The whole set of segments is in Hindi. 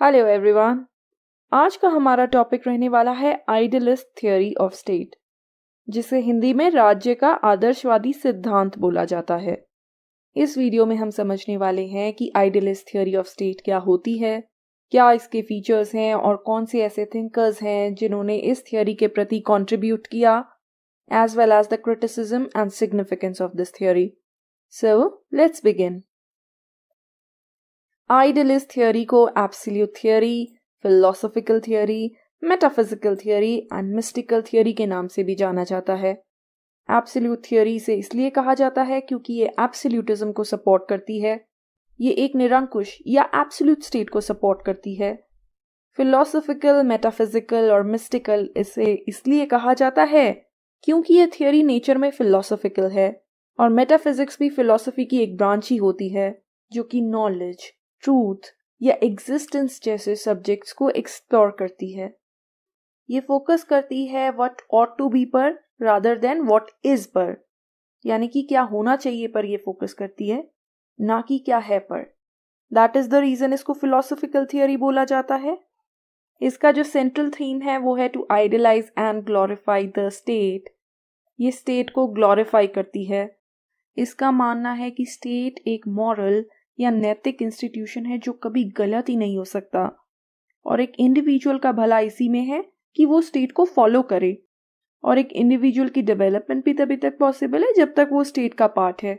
Hello everyone. आज का हमारा टॉपिक रहने वाला है आइडियलिस्ट थ्योरी ऑफ स्टेट, जिसे हिंदी में राज्य का आदर्शवादी सिद्धांत बोला जाता है। इस वीडियो में हम समझने वाले हैं कि आइडियलिस्ट थ्योरी ऑफ स्टेट क्या होती है, क्या इसके फीचर्स हैं और कौन से ऐसे थिंकर्स हैं जिन्होंने इस थ्योरी के प्रति कंट्रीब्यूट किया, as well as the criticism and significance of this theory. So let's begin. Idealist theory को absolute theory, philosophical theory, metaphysical theory and mystical theory के नाम से भी जाना जाता है। एब्सोल्यूट थ्योरी से इसलिए कहा जाता है क्योंकि ये एब्सोल्यूटिज्म को सपोर्ट करती है। ये एक निरंकुश या एब्सोल्यूट स्टेट को सपोर्ट करती है। फिलोसॉफिकल, मेटाफिजिकल और मिस्टिकल इसे इसलिए कहा जाता है क्योंकि ये थ्योरी नेचर में फिलोसॉफिकल है, और मेटाफिजिक्स भी फिलोसॉफी की एक ब्रांच ही होती है जो कि नॉलेज, ट्रूथ या एग्जिस्टेंस जैसे सब्जेक्ट्स को एक्सप्लोर करती है। ये फोकस करती है व्हाट ऑट टू बी पर रादर देन व्हाट इज पर, यानी कि क्या होना चाहिए पर ये फोकस करती है, ना कि क्या है पर। दैट इज द रीजन इसको फिलोसॉफिकल थियरी बोला जाता है। इसका जो सेंट्रल थीम है वो है to idealise and glorify the state. ये स्टेट को ग्लोरीफाई करती है। इसका मानना है कि स्टेट एक मॉरल या नैतिक इंस्टीट्यूशन है जो कभी गलत ही नहीं हो सकता, और एक इंडिविजुअल का भला इसी में है कि वो स्टेट को फॉलो करे, और एक इंडिविजुअल की डेवलपमेंट भी तभी तक पॉसिबल है जब तक वो स्टेट का पार्ट है।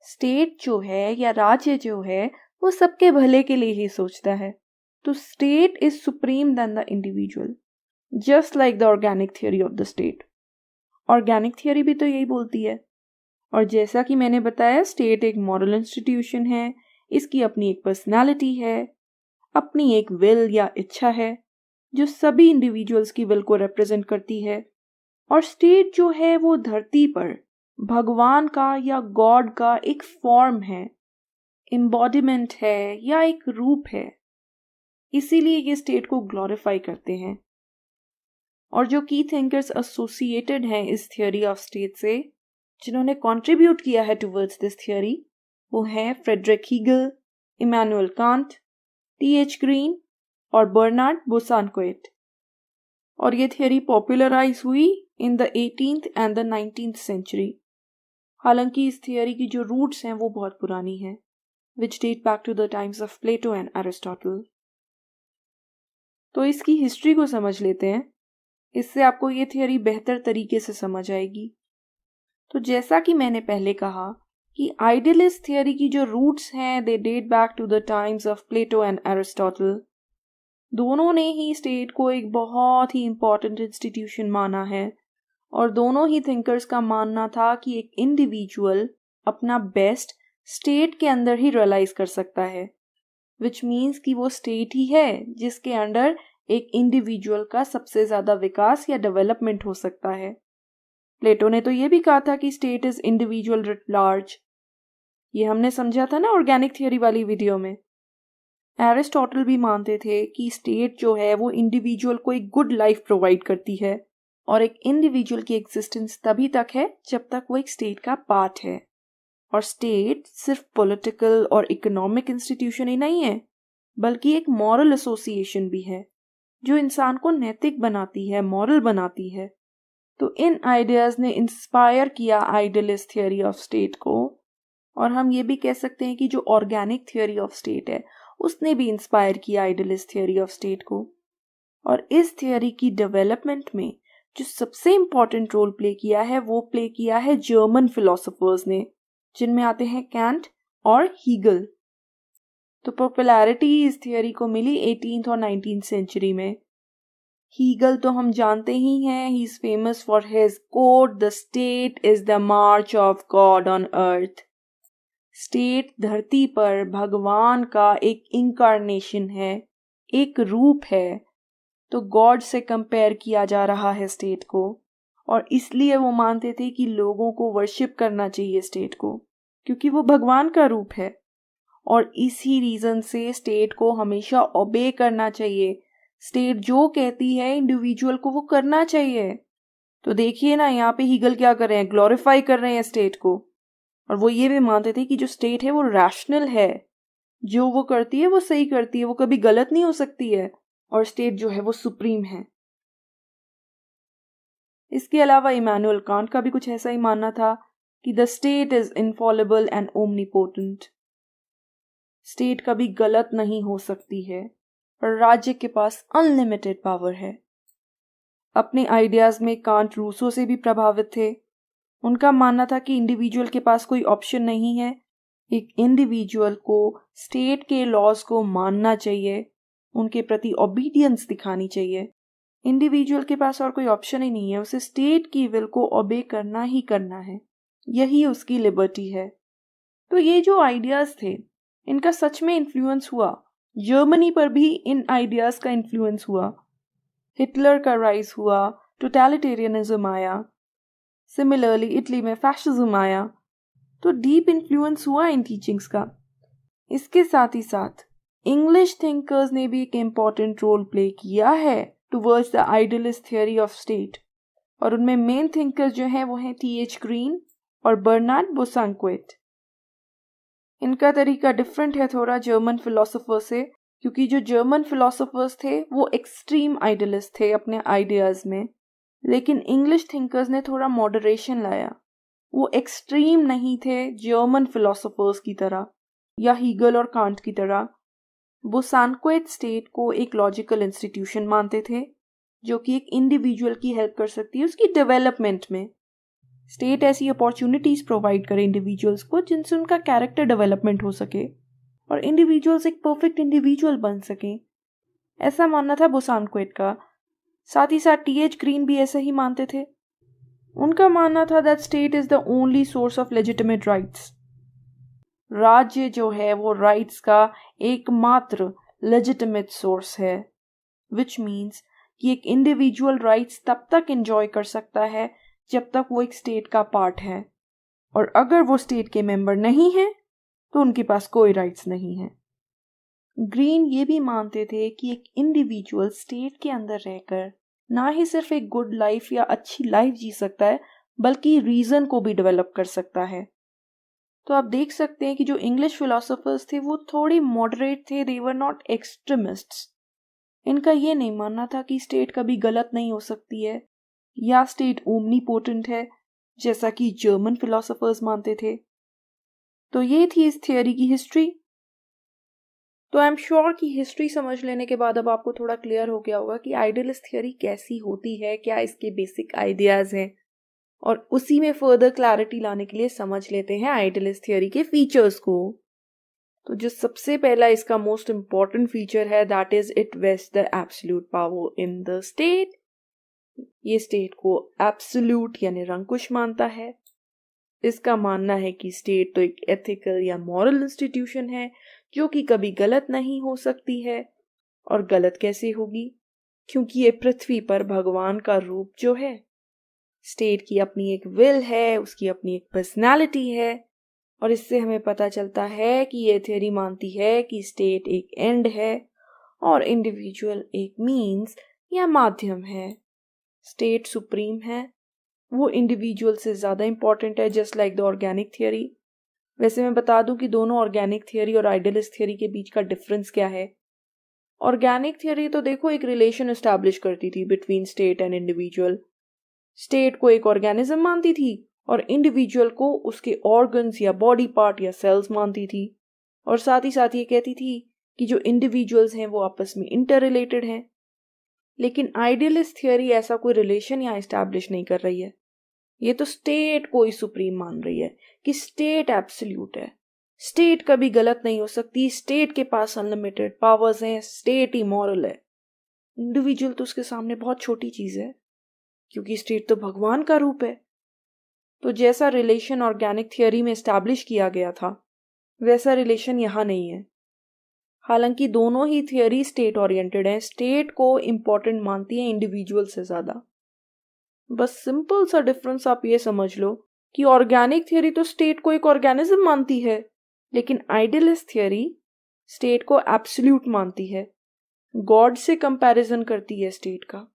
स्टेट जो है या राज्य जो है वो सबके भले के लिए ही सोचता है। तो state is supreme then the individual, just like the organic theory of the state. Organic theory भी तो यही बोलती है। और जैसा कि मैंने बताया, स्टेट एक मॉरल इंस्टीट्यूशन है, इसकी अपनी एक पर्सनालिटी है, अपनी एक विल या इच्छा है जो सभी इंडिविजुअल्स की विल को रिप्रेजेंट करती है। और स्टेट जो है वो धरती पर भगवान का या गॉड का एक फॉर्म है, एम्बॉडीमेंट है या एक रूप है। इसीलिए ये स्टेट को ग्लोरीफाई करते हैं। और जो की थिंकर्स एसोसिएटेड हैं इस थियोरी ऑफ स्टेट से, जिन्होंने कंट्रीब्यूट किया है टुवर्ड्स दिस थियोरी, वो हैं Friedrich Hegel, Immanuel Kant, T H. Green और बर्नार्ड बोसानक्वेट। और ये थियोरी पॉपुलराइज हुई in the 18th and the 19th century. हालांकि इस थियोरी की जो रूट्स हैं वो बहुत पुरानी हैं, which date back to the times of Plato and Aristotle. तो इसकी हिस्ट्री को समझ लेते हैं, इससे आपको ये थियोरी बेहतर तरीके से समझ आएगी। तो जैसा कि मैंने पहले कहा कि आइडियलिस्ट थियोरी की जो रूट्स हैं they date back to the times of Plato and Aristotle. दोनों ने ही स्टेट को एक बहुत ही इम्पॉर्टेंट इंस्टीट्यूशन माना है, और दोनों ही थिंकर्स का मानना था कि एक इंडिविजुअल अपना बेस्ट स्टेट के अंदर ही रियलाइज कर सकता है, विच मीन्स कि वो स्टेट ही है जिसके अंडर एक इंडिविजुअल का सबसे ज़्यादा विकास या डेवलपमेंट हो सकता है। प्लेटो ने तो ये भी कहा था कि state is individual writ large. ये हमने समझा था ना ऑर्गेनिक थियोरी वाली वीडियो में। एरिस्टोटल भी मानते थे कि स्टेट जो है वो इंडिविजुअल को एक गुड लाइफ प्रोवाइड करती है, और एक इंडिविजुअल की एग्जिस्टेंस तभी तक है जब तक वो एक स्टेट का पार्ट है। और स्टेट सिर्फ पॉलिटिकल और इकोनॉमिक इंस्टीट्यूशन ही नहीं है, बल्कि एक मॉरल एसोसिएशन भी है जो इंसान को नैतिक बनाती है, मॉरल बनाती है। तो इन आइडियाज ने इंस्पायर किया आइडियलिस्ट थियोरी ऑफ स्टेट को, और हम ये भी कह सकते हैं कि जो ऑर्गेनिक थियोरी ऑफ स्टेट है उसने भी इंस्पायर किया आइडियलिस्ट थियोरी ऑफ स्टेट को। और इस थियोरी की डेवलपमेंट में जो सबसे इम्पॉर्टेंट रोल प्ले किया है वो प्ले किया है जर्मन फिलोसोफर्स ने, जिनमें आते हैं कैंट और हीगल। तो पॉपुलैरिटी इस थियोरी को मिली 18th और 19th सेंचुरी में। हीगल तो हम जानते ही हैं, he is famous for his quote, the state is the march of God on earth. State धरती पर भगवान का एक इंकारनेशन है, एक रूप है। तो गॉड से कंपेयर किया जा रहा है स्टेट को, और इसलिए वो मानते थे कि लोगों को वर्शिप करना चाहिए स्टेट को, क्योंकि वो भगवान का रूप है। और इसी रीजन से स्टेट को हमेशा ओबे करना चाहिए। स्टेट जो कहती है इंडिविजुअल को वो करना चाहिए। तो देखिए ना, यहाँ पे हीगल क्या कर रहे हैं, ग्लोरीफाई कर रहे हैं स्टेट को। और वो ये भी मानते थे कि जो स्टेट है वो रैशनल है, जो वो करती है वो सही करती है, वो कभी गलत नहीं हो सकती है, और स्टेट जो है वो सुप्रीम है। इसके अलावा इमैनुअल कांट का भी कुछ ऐसा ही मानना था कि the state is infallible and omnipotent. State कभी गलत नहीं हो सकती है, पर राज्य के पास अनलिमिटेड पावर है। अपने आइडियाज में कांट रूसो से भी प्रभावित थे। उनका मानना था कि इंडिविजुअल के पास कोई ऑप्शन नहीं है, एक इंडिविजुअल को स्टेट के लॉज को मानना चाहिए, उनके प्रति ओबीडियंस दिखानी चाहिए। इंडिविजुअल के पास और कोई ऑप्शन ही नहीं है, उसे स्टेट की विल को ओबे करना ही करना है, यही उसकी लिबर्टी है। तो ये जो आइडियाज थे, इनका सच में इन्फ्लुएंस हुआ। जर्मनी पर भी इन आइडियाज का इन्फ्लुएंस हुआ। हिटलर का राइज हुआ, टोटलिटेरियनिज्म आया, सिमिलरली इटली में फैशिज्म आया। तो डीप इन्फ्लुएंस हुआ इन टीचिंग्स का। इसके साथ ही साथ इंग्लिश थिंकर्स ने भी एक इम्पॉर्टेंट रोल प्ले किया है towards the idealist theory of state, और उनमें मेन थिंकर्स जो हैं वो हैं टी.एच. ग्रीन और बर्नार्ड बोसांक्वेट। इनका तरीका डिफरेंट है थोड़ा जर्मन फिलोसोफर्स से, क्योंकि जो जर्मन फिलोसोफर्स थे वो एक्सट्रीम आइडियलिस्ट थे अपने आइडियाज में, लेकिन इंग्लिश थिंकर्स ने थोड़ा मॉडरेशन लाया। वो एक्सट्रीम नहीं थे जर्मन फिलोसोफर्स की तरह या हीगल और कांट की तरह। बोसांक्वेट स्टेट को एक लॉजिकल इंस्टीट्यूशन मानते थे जो कि एक इंडिविजुअल की हेल्प कर सकती है उसकी डेवलपमेंट में। स्टेट ऐसी अपॉर्चुनिटीज प्रोवाइड करे इंडिविजुअल्स को जिनसे उनका कैरेक्टर डेवलपमेंट हो सके और इंडिविजुअल्स एक परफेक्ट इंडिविजुअल बन सके, ऐसा मानना था बोसांक्वेट का। साथ ही साथ टी.एच. ग्रीन भी ऐसा ही मानते थे। उनका मानना था that state is the only source of legitimate rights. राज्य जो है वो राइट्स का एकमात्र लेजिटिमेट सोर्स है, विच मीन्स कि एक इंडिविजुअल राइट्स तब तक एंजॉय कर सकता है जब तक वो एक स्टेट का पार्ट है, और अगर वो स्टेट के मेंबर नहीं है तो उनके पास कोई राइट्स नहीं है। ग्रीन ये भी मानते थे कि एक इंडिविजुअल स्टेट के अंदर रहकर ना ही सिर्फ एक गुड लाइफ या अच्छी लाइफ जी सकता है, बल्कि रीजन को भी डेवलप कर सकता है। तो आप देख सकते हैं कि जो इंग्लिश फिलोसोफर्स थे वो थोड़ी मॉडरेट थे, दे वर नॉट एक्सट्रीमिस्ट्स। इनका ये नहीं मानना था कि स्टेट कभी गलत नहीं हो सकती है या स्टेट ओमनीपोटेंट है, जैसा कि जर्मन फिलोसोफर्स मानते थे। तो ये थी इस थियोरी की हिस्ट्री। तो आई एम श्योर कि हिस्ट्री समझ लेने के बाद अब आपको थोड़ा क्लियर हो गया होगा कि आइडियलिस्ट थियोरी कैसी होती है, क्या इसके बेसिक आइडियाज हैं, और उसी में फर्दर क्लैरिटी लाने के लिए समझ लेते हैं आइडियलिस्ट थियोरी के फीचर्स को। तो जो सबसे पहला इसका मोस्ट इंपॉर्टेंट फीचर है that is it vest the absolute power in the state. ये स्टेट को एब्सोल्यूट यानी निरंकुश मानता है। इसका मानना है कि स्टेट तो एक एथिकल या मॉरल इंस्टीट्यूशन है जो कि कभी गलत नहीं हो सकती है, और गलत कैसे होगी, क्योंकि ये पृथ्वी पर भगवान का रूप जो है। स्टेट की अपनी एक विल है, उसकी अपनी एक पर्सनालिटी है, और इससे हमें पता चलता है कि ये थ्योरी मानती है कि स्टेट एक एंड है और इंडिविजुअल एक मीन्स या माध्यम है। स्टेट सुप्रीम है, वो इंडिविजुअल से ज़्यादा इंपॉर्टेंट है, just like the organic theory. वैसे मैं बता दूं कि दोनों ऑर्गेनिक थियोरी और आइडियलिस्ट थियोरी के बीच का डिफरेंस क्या है। ऑर्गेनिक थियोरी तो देखो एक रिलेशन एस्टैब्लिश करती थी between state and individual. State को एक ऑर्गेनिज्म मानती थी और इंडिविजुअल को उसके ऑर्गन्स या बॉडी पार्ट या सेल्स मानती थी, और साथ ही साथ ये कहती थी कि जो इंडिविजुअल्स हैं वो आपस में इंटर रिलेटेड हैं। लेकिन आइडियलिस्ट थियोरी ऐसा कोई रिलेशन यहाँ एस्टैब्लिश नहीं कर रही है। ये तो स्टेट को ही सुप्रीम मान रही है कि स्टेट एब्सोल्यूट है, स्टेट कभी गलत नहीं हो सकती, स्टेट के पास अनलिमिटेड पावर्स हैं, स्टेट ही मॉरल है। इंडिविजुअल तो उसके सामने बहुत छोटी चीज है, क्योंकि स्टेट तो भगवान का रूप है। तो जैसा रिलेशन ऑर्गेनिक थियोरी में एस्टैब्लिश किया गया था वैसा रिलेशन यहाँ नहीं है। हालांकि दोनों ही थियोरी स्टेट ओरिएंटेड हैं, स्टेट को इम्पोर्टेंट मानती है इंडिविजुअल से ज्यादा। बस सिंपल सा डिफरेंस आप ये समझ लो कि ऑर्गेनिक थियोरी तो स्टेट को एक ऑर्गेनिज्म मानती है, लेकिन आइडियलिस्ट थियोरी स्टेट को एब्सोल्यूट मानती है, गॉड से कंपैरिजन करती है स्टेट का।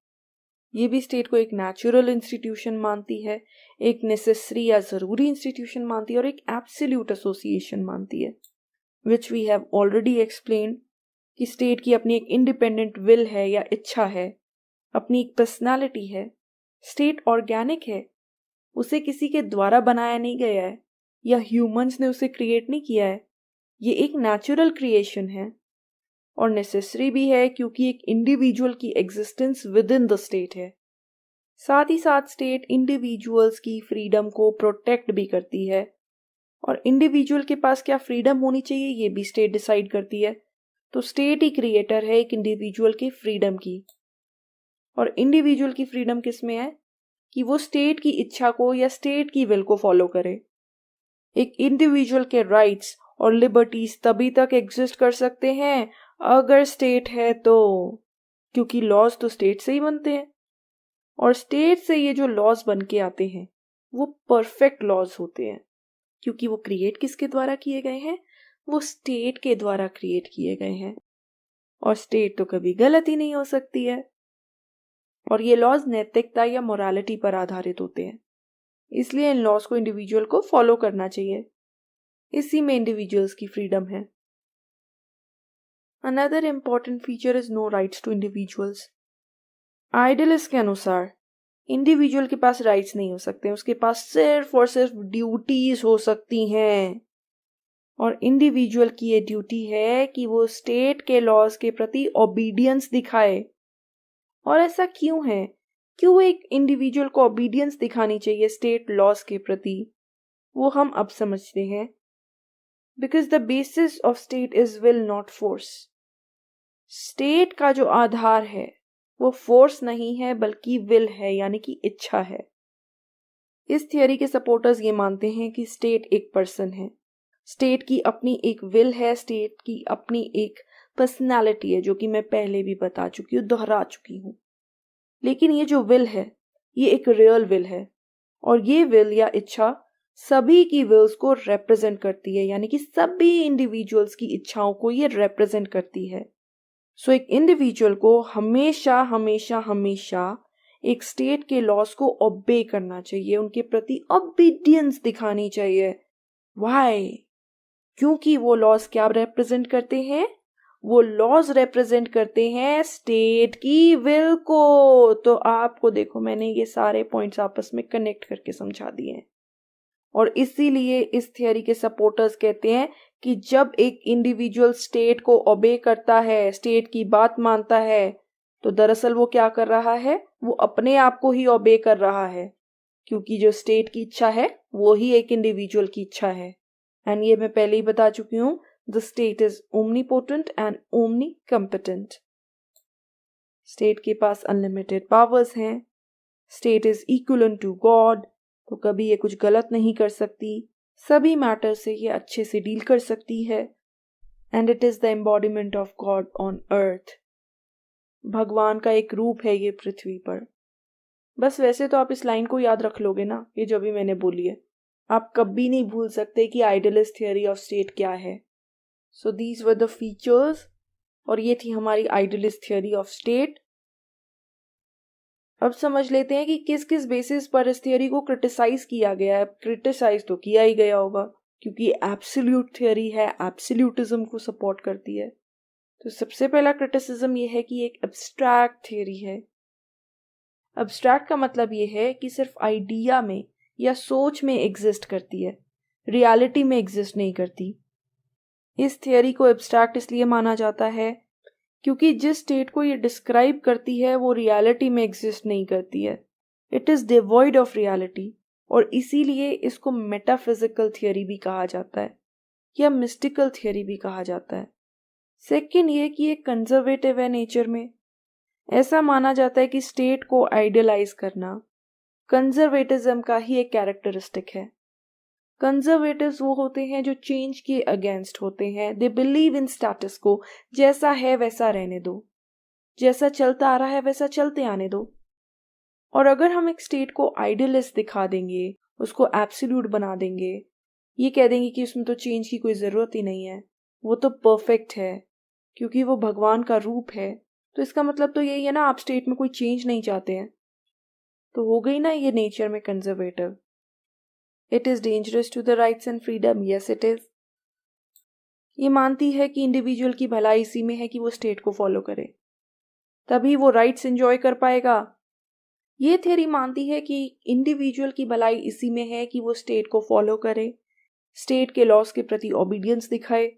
ये भी स्टेट को एक नेचुरल इंस्टीट्यूशन मानती है, एक नेसेसरी या जरूरी इंस्टीट्यूशन मानती है, और एक एब्सोल्यूट एसोसिएशन मानती है। Which we have already explain कि स्टेट की अपनी एक इंडिपेंडेंट विल है या इच्छा है, अपनी एक पर्सनालिटी है। स्टेट ऑर्गेनिक है, उसे किसी के द्वारा बनाया नहीं गया है या ह्यूमंस ने उसे क्रिएट नहीं किया है। ये एक नेचुरल क्रिएशन है और नेसेसरी भी है क्योंकि एक इंडिविजुअल की existence with in the state है। साथ ही साथ स्टेट इंडिविजुअल्स की फ्रीडम को प्रोटेक्ट भी करती है और इंडिविजुअल के पास क्या फ्रीडम होनी चाहिए ये भी स्टेट डिसाइड करती है। तो स्टेट ही क्रिएटर है एक इंडिविजुअल की फ्रीडम की। और इंडिविजुअल की फ्रीडम किस में है कि वो स्टेट की इच्छा को या स्टेट की विल को फॉलो करे। एक इंडिविजुअल के राइट्स और लिबर्टीज तभी तक एग्जिस्ट कर सकते हैं अगर स्टेट है तो, क्योंकि लॉज तो स्टेट से ही बनते हैं और स्टेट से ये जो लॉज बन के आते हैं वो परफेक्ट लॉज होते हैं क्योंकि वो क्रिएट किसके द्वारा किए गए हैं, वो स्टेट के द्वारा क्रिएट किए गए हैं और स्टेट तो कभी गलत ही नहीं हो सकती है। और ये लॉज नैतिकता या मोरालिटी पर आधारित होते हैं, इसलिए इन लॉज को इंडिविजुअल को फॉलो करना चाहिए। इसी में इंडिविजुअल्स की फ्रीडम है। Another important feature is no rights to individuals. Idealist के अनुसार इंडिविजुअल के पास राइट्स नहीं हो सकते, उसके पास सिर्फ और सिर्फ ड्यूटीज हो सकती हैं और इंडिविजुअल की ये ड्यूटी है कि वो स्टेट के लॉज के प्रति ओबीडियंस दिखाए। और ऐसा क्यों है, क्यों एक इंडिविजुअल को ओबीडियंस दिखानी चाहिए स्टेट लॉज के प्रति, वो हम अब समझते हैं। Because the basis of state is will not force. State का जो आधार है वो फोर्स नहीं है बल्कि विल है, यानी कि इच्छा है। इस थियोरी के सपोर्टर्स ये मानते हैं कि स्टेट एक पर्सन है, स्टेट की अपनी एक विल है, स्टेट की अपनी एक पर्सनालिटी है, जो कि मैं पहले भी बता चुकी हूँ, दोहरा चुकी हूँ। लेकिन ये जो विल है ये एक रियल विल है और ये विल या इच्छा सभी की विल्स को रिप्रेजेंट करती है, यानी कि सभी इंडिविजुअल्स की इच्छाओं को ये रिप्रेजेंट करती है। सो एक इंडिविजुअल को हमेशा हमेशा हमेशा एक स्टेट के लॉज को ओबे करना चाहिए, उनके प्रति ओबीडियंस दिखानी चाहिए। व्हाई? क्योंकि वो लॉज क्या रिप्रेजेंट करते हैं, वो लॉज रिप्रेजेंट करते हैं स्टेट की विल को। तो आपको देखो मैंने ये सारे पॉइंट्स आपस में कनेक्ट करके समझा दिए हैं और इसीलिए इस थियोरी के सपोर्टर्स कहते हैं कि जब एक इंडिविजुअल स्टेट को ओबे करता है, स्टेट की बात मानता है, तो दरअसल वो क्या कर रहा है, वो अपने आप को ही ओबे कर रहा है क्योंकि जो स्टेट की इच्छा है वो ही एक इंडिविजुअल की इच्छा है। एंड ये मैं पहले ही बता चुकी हूँ, the state is omnipotent and omnicompetent. State के पास अनलिमिटेड पावर्स हैं, state is equivalent to God, तो कभी ये कुछ गलत नहीं कर सकती, सभी मैटर से ये अच्छे से डील कर सकती है। And it is the embodiment of God on अर्थ। भगवान का एक रूप है ये पृथ्वी पर। बस वैसे तो आप इस लाइन को याद रख लोगे ना, ये जो भी मैंने बोली है, आप कभी नहीं भूल सकते कि आइडियलिस्ट थियोरी ऑफ स्टेट क्या है। So these were the features और ये थी हमारी आइडियलिस्ट थियोरी ऑफ स्टेट। अब समझ लेते हैं कि किस किस बेसिस पर इस थियोरी को क्रिटिसाइज किया गया है। क्रिटिसाइज तो किया ही गया होगा क्योंकि एब्सोल्यूट थियोरी है, एब्सोल्यूटिज्म को सपोर्ट करती है। तो सबसे पहला क्रिटिसिज्म ये है कि एक एब्स्ट्रैक्ट थियोरी है। एब्स्ट्रैक्ट का मतलब ये है कि सिर्फ आइडिया में या सोच में एग्जिस्ट करती है, रियलिटी में एग्जिस्ट नहीं करती। इस थियोरी को एब्स्ट्रैक्ट इसलिए माना जाता है क्योंकि जिस स्टेट को ये डिस्क्राइब करती है वो रियलिटी में एग्जिस्ट नहीं करती है, it is devoid of reality, और इसीलिए इसको मेटाफिजिकल थियोरी भी कहा जाता है या मिस्टिकल थियोरी भी कहा जाता है। सेकंड ये कि ये कंजर्वेटिव है नेचर में। ऐसा माना जाता है कि स्टेट को आइडियलाइज करना कंजर्वेटिज्म का ही एक कैरेक्टरिस्टिक है। कंजर्वेटिव्स वो होते हैं जो चेंज के अगेंस्ट होते हैं। दे बिलीव इन स्टेटस को, जैसा है वैसा रहने दो, जैसा चलता आ रहा है वैसा चलते आने दो। और अगर हम एक स्टेट को आइडियलिस्ट दिखा देंगे, उसको एब्सोल्यूट बना देंगे, ये कह देंगे कि उसमें तो चेंज की कोई ज़रूरत ही नहीं है, वो तो परफेक्ट है क्योंकि वो भगवान का रूप है, तो इसका मतलब तो यही है ना, आप स्टेट में कोई चेंज नहीं चाहते हैं, तो हो गई ना ये नेचर में conservative. It is dangerous to the rights and freedom. Yes, it is. ये मानती है कि इंडिविजुअल की भलाई इसी में है कि वो स्टेट को फॉलो करे, तभी वो राइट्स एंजॉय कर पाएगा। ये थ्योरी मानती है कि इंडिविजुअल की भलाई इसी में है कि वो स्टेट को फॉलो करे, स्टेट के लॉस के प्रति ओबीडियंस दिखाए,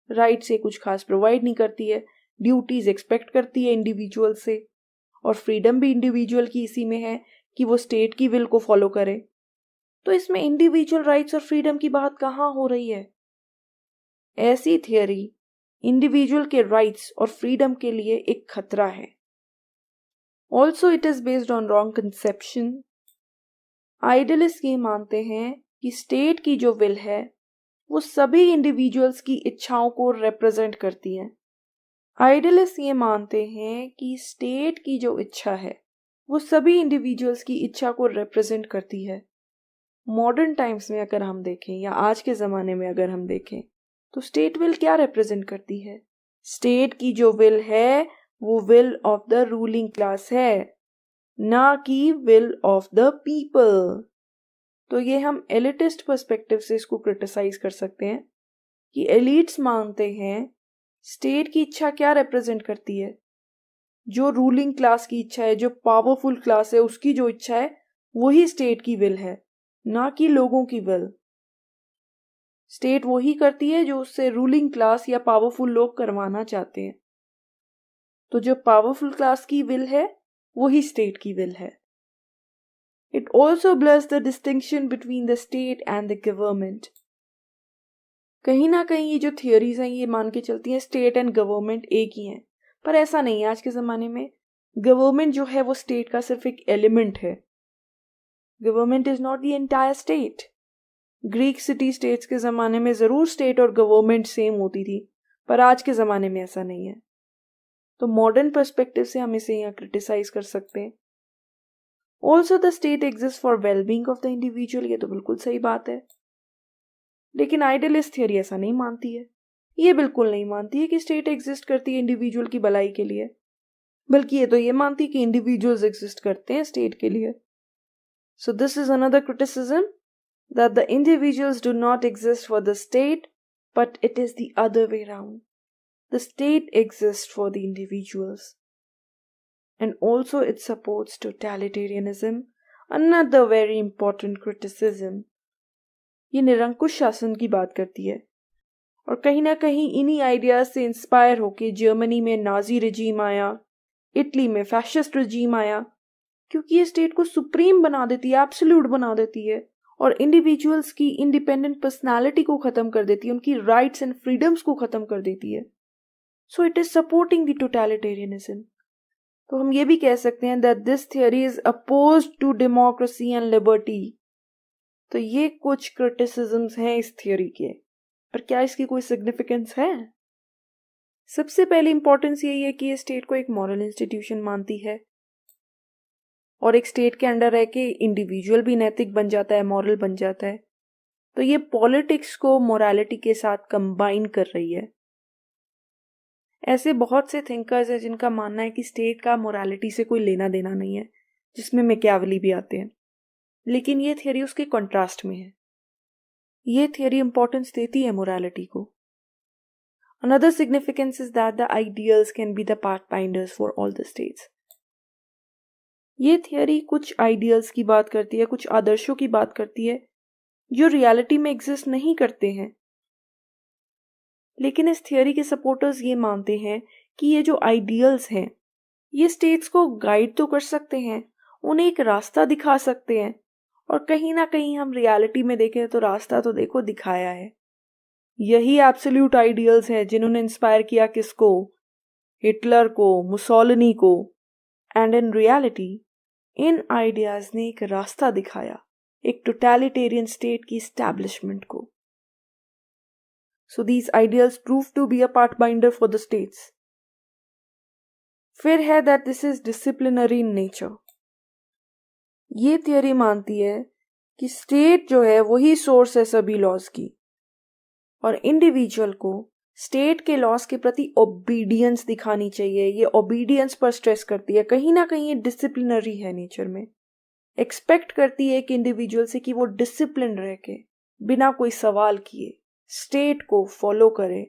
राइट से कुछ खास प्रोवाइड नहीं करती है, ड्यूटीज एक्सपेक्ट करती है इंडिविजुअल से, और फ्रीडम भी इंडिविजुअल की इसी में है कि वो स्टेट की विल को फॉलो करे। तो इसमें इंडिविजुअल राइट्स और फ्रीडम की बात कहाँ हो रही है? ऐसी थियरी इंडिविजुअल के राइट्स और फ्रीडम के लिए एक खतरा है। Also it is based on wrong conception. Idealist ये मानते हैं कि स्टेट की जो विल है वो सभी इंडिविजुअल्स की इच्छाओं को रिप्रेजेंट करती है। आइडियलिस्ट ये मानते हैं कि स्टेट की जो इच्छा है वो सभी इंडिविजुअल्स की इच्छा को रिप्रेजेंट करती है। मॉडर्न टाइम्स में अगर हम देखें या आज के ज़माने में अगर हम देखें तो स्टेट विल क्या रिप्रेजेंट करती है? स्टेट की जो विल है वो will of the ruling class है, ना कि विल ऑफ द पीपल। तो ये हम एलिटिस्ट पर्सपेक्टिव से इसको क्रिटिसाइज कर सकते हैं कि एलिट्स मानते हैं स्टेट की इच्छा क्या रिप्रेजेंट करती है? जो रूलिंग क्लास की इच्छा है, जो पावरफुल क्लास है, उसकी जो इच्छा है वही स्टेट की विल है, ना कि लोगों की विल। स्टेट वही करती है जो उससे रूलिंग क्लास या पावरफुल लोग करवाना चाहते हैं। तो जो पावरफुल क्लास की विल है वही स्टेट की विल है। It also blurs the distinction between the state and the government. कहीं ना कहीं ये जो थियोरीज हैं ये मान के चलती हैं स्टेट एंड गवर्नमेंट एक ही हैं, पर ऐसा नहीं है। आज के ज़माने में गवर्नमेंट जो है वो स्टेट का सिर्फ एक एलिमेंट है। Government is not the entire state. Greek city states के ज़माने में ज़रूर स्टेट और गवर्नमेंट सेम होती थी, पर आज के ज़माने में ऐसा नहीं है। तो मॉडर्न पर्सपेक्टिव से हम इसे यहाँ क्रिटिसाइज कर सकते हैं। Also the state exist for wellbeing of the individual, ये तो बिल्कुल सही बात है। लेकिन आइडियलिस्ट थियोरी ऐसा नहीं मानती है। ये बिल्कुल नहीं मानती है कि स्टेट एग्जिस्ट करती है इंडिविजुअल की भलाई के लिए, बल्कि ये तो ये मानती है कि इंडिविजुअल्स एग्जिस्ट करते हैं स्टेट के लिए। So this is another criticism that the individuals do not exist for the state, but it is the other way around. The state exist for the individuals. And also it supports totalitarianism, another very important criticism. ये निरंकुश शासन की बात करती है और कहीं ना कहीं इन्हीं आइडियाज से इंस्पायर होके जर्मनी में नाजी रजीम आया, इटली में फैशिस्ट रजीम आया, क्योंकि ये स्टेट को सुप्रीम बना देती है, एब्सोल्यूट बना देती है और इंडिविजुअल्स की इंडिपेंडेंट पर्सनालिटी को खत्म कर देती है, उनकी राइट्स एंड फ्रीडम्स को खत्म कर देती है। So it is supporting the totalitarianism. तो हम ये भी कह सकते हैं that this theory is opposed to democracy and liberty. तो ये कुछ क्रिटिसिज्म्स हैं इस थियोरी के, पर क्या इसकी कोई सिग्निफिकेंस है? सबसे पहली इंपॉर्टेंस यही है कि ये स्टेट को एक मॉरल इंस्टीट्यूशन मानती है और एक स्टेट के अंडर रह के इंडिविजुअल भी नैतिक बन जाता है, मॉरल बन जाता है। तो ये पॉलिटिक्स को मोरालिटी के साथ कंबाइन कर रही है। ऐसे बहुत से थिंकर्स हैं जिनका मानना है कि स्टेट का मोरालिटी से कोई लेना देना नहीं है, जिसमें मैकियावेली भी आते हैं, लेकिन ये थियरी उसके कंट्रास्ट में है। ये थियरी इंपॉर्टेंस देती है मोरालिटी को। Another significance is that the ideals can be the path binders for all the states. ये थियरी कुछ आइडियल्स की बात करती है, कुछ आदर्शों की बात करती है जो रियलिटी में एग्जिस्ट नहीं करते हैं, लेकिन इस थियोरी के सपोर्टर्स ये मानते हैं कि ये जो आइडियल्स हैं ये स्टेट्स को गाइड तो कर सकते हैं, उन्हें एक रास्ता दिखा सकते हैं, और कहीं ना कहीं हम रियलिटी में देखें तो रास्ता तो देखो दिखाया है। यही एब्सोल्यूट आइडियल्स हैं जिन्होंने इंस्पायर किया किसको? हिटलर को, मुसोलिनी को। And in reality in ideas ने एक रास्ता दिखाया एक टोटलिटेरियन स्टेट की एस्टैब्लिशमेंट को। So these ideals prove to be a pathbinder for the states. फिर है that this is disciplinary in nature. ये थियोरी मानती है कि स्टेट जो है वही सोर्स है सभी लॉज की और इंडिविजुअल को स्टेट के लॉज के प्रति ओबीडियंस दिखानी चाहिए। ये ओबीडियंस पर स्ट्रेस करती है, कहीं ना कहीं ये डिसिप्लिनरी है नेचर में। एक्सपेक्ट करती है कि इंडिविजुअल से कि वो डिसिप्लिन रह के बिना कोई सवाल किए स्टेट को फॉलो करे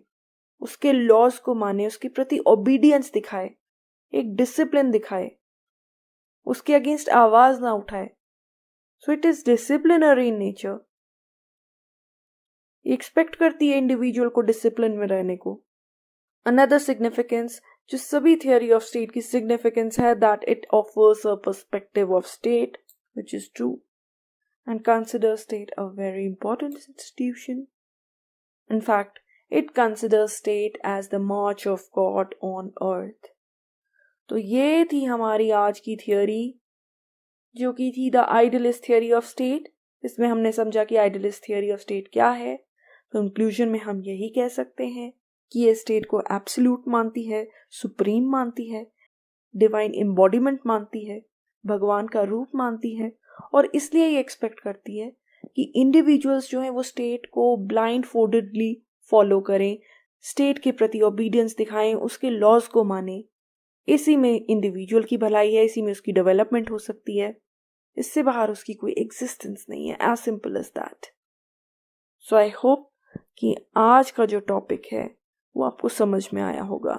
उसके लॉज को माने, उसके प्रति ओबीडियंस दिखाए, एक डिसिप्लिन दिखाए, उसके अगेंस्ट आवाज ना उठाए. सो it is disciplinary in nature. Expect करती है इंडिविजुअल को डिसिप्लिन में रहने को. अनदर सिग्निफिकेंस जो सभी थियोरी ऑफ स्टेट की सिग्निफिकेंस है, that it offers a perspective of state which is true and considers state a very important institution. In fact, it considers state as the march of God on earth. तो ये थी हमारी आज की थियोरी, जो कि थी the idealist theory of state. इसमें हमने समझा कि आइडियलिस्ट थियोरी ऑफ स्टेट क्या है. कंक्लूजन में हम यही कह सकते हैं कि ये स्टेट को एब्सोल्यूट मानती है, सुप्रीम मानती है, डिवाइन एम्बॉडीमेंट मानती है, भगवान का रूप मानती है, और इसलिए ये एक्सपेक्ट करती है कि इंडिविजुअल्स जो हैं वो स्टेट को ब्लाइंड फोल्डेडली फॉलो करें, स्टेट के प्रति ओबीडियंस दिखाएं, उसके लॉज को माने. इसी में इंडिविजुअल की भलाई है, इसी में उसकी डेवलपमेंट हो सकती है. इससे बाहर उसकी कोई एग्जिस्टेंस नहीं है. As simple as that. So I hope कि आज का जो टॉपिक है वो आपको समझ में आया होगा.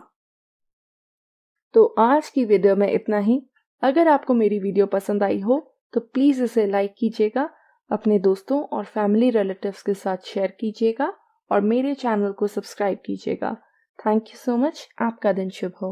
तो आज की वीडियो में इतना ही. अगर आपको मेरी वीडियो पसंद आई हो तो प्लीज़ इसे लाइक कीजिएगा, अपने दोस्तों और फैमिली रिलेटिव्स के साथ शेयर कीजिएगा और मेरे चैनल को सब्सक्राइब कीजिएगा. Thank you so much. आपका दिन शुभ हो.